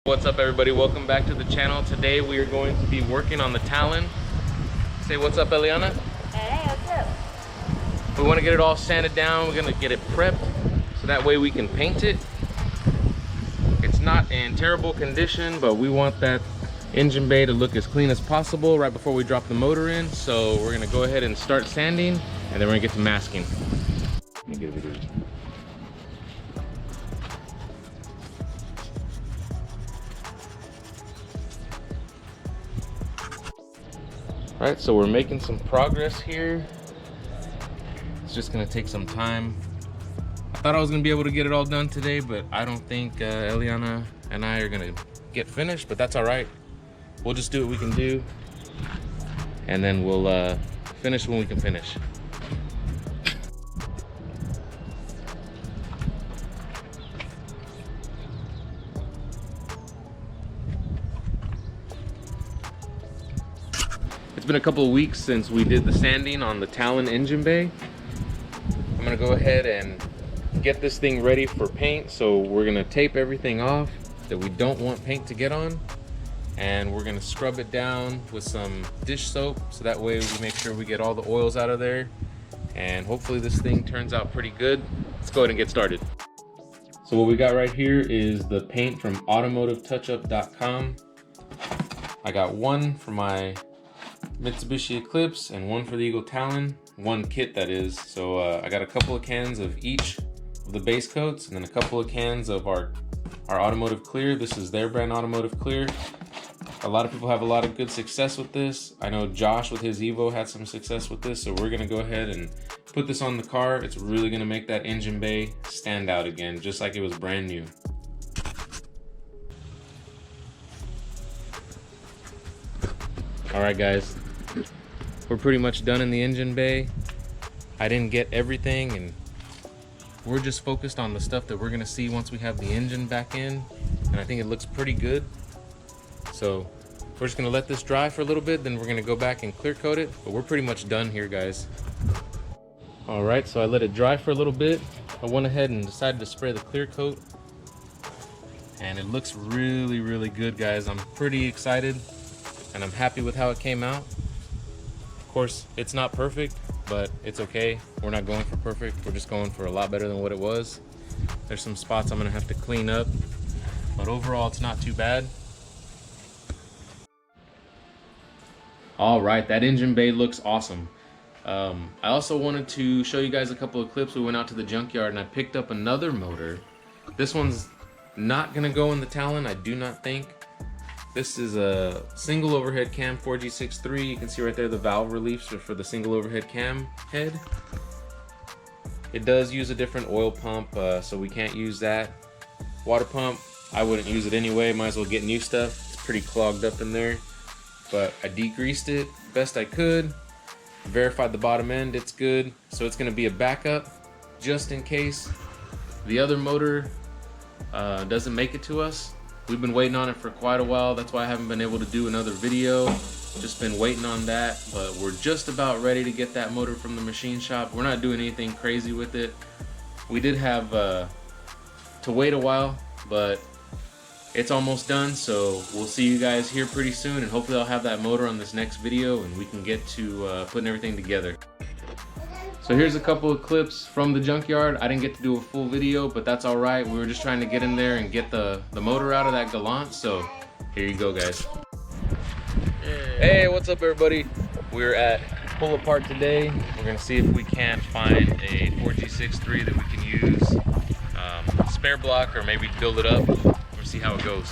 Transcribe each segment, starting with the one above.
What's up everybody, welcome back to the channel. Today we are going to be working on the Talon. Say what's up, Eliana. Hey, what's up? We want to get it all sanded down. We're going to get it prepped so that way we can paint it. It's not in terrible condition, but we want that engine bay to look as clean as possible right before we drop the motor in. So we're going to go ahead and start sanding, and then we're going to get to masking. Let me get a video. All right, so we're making some progress here. It's just gonna take some time. I thought I was gonna be able to get it all done today, but I don't think Eliana and I are gonna get finished, but that's all right. We'll just do what we can do, and then we'll finish when we can finish. It's been a couple of weeks since we did the sanding on the Talon engine bay. I'm gonna go ahead and get this thing ready for paint. So we're gonna tape everything off that we don't want paint to get on, and we're gonna scrub it down with some dish soap so that way we make sure we get all the oils out of there, and hopefully this thing turns out pretty good. Let's go ahead and get started. So what we got right here is the paint from Automotive Touchup.com. I got one for my Mitsubishi Eclipse and one for the Eagle Talon, one kit that is. So I got a couple of cans of each of the base coats, and then a couple of cans of our Automotive Clear. This is their brand, Automotive Clear. A lot of people have a lot of good success with this. I know Josh with his Evo had some success with this, so we're gonna go ahead and put this on the car. It's really gonna make that engine bay stand out again, just like it was brand new. All right guys, we're pretty much done in the engine bay. I didn't get everything, and we're just focused on the stuff that we're gonna see once we have the engine back in, and I think it looks pretty good. So we're just gonna let this dry for a little bit, then we're gonna go back and clear coat it, but we're pretty much done here, guys. All right, so I let it dry for a little bit. I went ahead and decided to spray the clear coat, and it looks really, really good, guys. I'm pretty excited, and I'm happy with how it came out. Of course, it's not perfect, but it's okay. We're not going for perfect. We're just going for a lot better than what it was. There's some spots I'm gonna have to clean up, but overall, it's not too bad. All right, that engine bay looks awesome. I also wanted to show you guys a couple of clips. We went out to the junkyard and I picked up another motor. This one's not gonna go in the Talon, I do not think. This is a single overhead cam 4G63. You can see right there the valve reliefs for the single overhead cam head. It does use a different oil pump, so we can't use that. Water pump, I wouldn't use it anyway. Might as well get new stuff. It's pretty clogged up in there. But I degreased it best I could. Verified the bottom end, it's good. So it's gonna be a backup just in case the other motor doesn't make it to us. We've been waiting on it for quite a while. That's why I haven't been able to do another video. Just been waiting on that, but we're just about ready to get that motor from the machine shop. We're not doing anything crazy with it. We did have to wait a while, but it's almost done. So we'll see you guys here pretty soon, and hopefully I'll have that motor on this next video and we can get to putting everything together. So here's a couple of clips from the junkyard. I didn't get to do a full video, but that's all right. We were just trying to get in there and get the motor out of that Galant. So here you go, guys. Hey, what's up everybody? We're at Tilde Parc today. We're gonna see if we can't find a 4G63 that we can use, spare block, or maybe build it up. We'll see how it goes.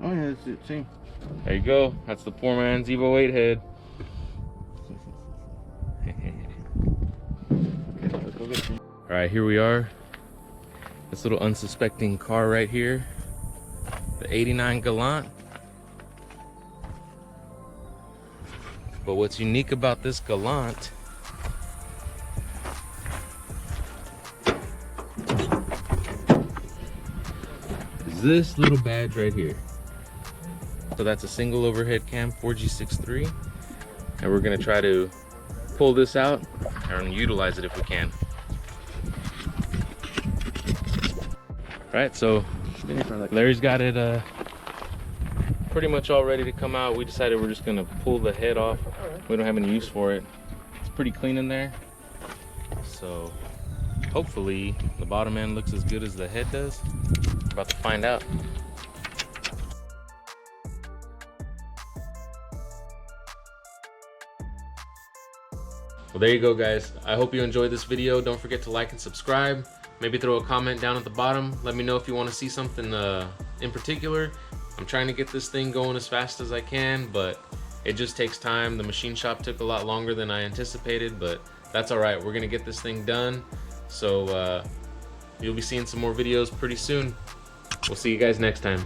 Oh yeah, that's it, see? There you go. That's the poor man's Evo 8 head. All right, here we are. This little unsuspecting car right here. The 89 Galant. But what's unique about this Galant this little badge right here. So that's a single overhead cam 4G63, and we're gonna try to pull this out and utilize it if we can. Right, so Larry's got it pretty much all ready to come out. We decided we're just gonna pull the head off. We don't have any use for it. It's pretty clean in there. So hopefully the bottom end looks as good as the head does. We're about to find out. Well, there you go, guys. I hope you enjoyed this video. Don't forget to like and subscribe. Maybe throw a comment down at the bottom. Let me know if you want to see something in particular. I'm trying to get this thing going as fast as I can, but it just takes time. The machine shop took a lot longer than I anticipated, but that's all right. We're gonna get this thing done. So you'll be seeing some more videos pretty soon. We'll see you guys next time.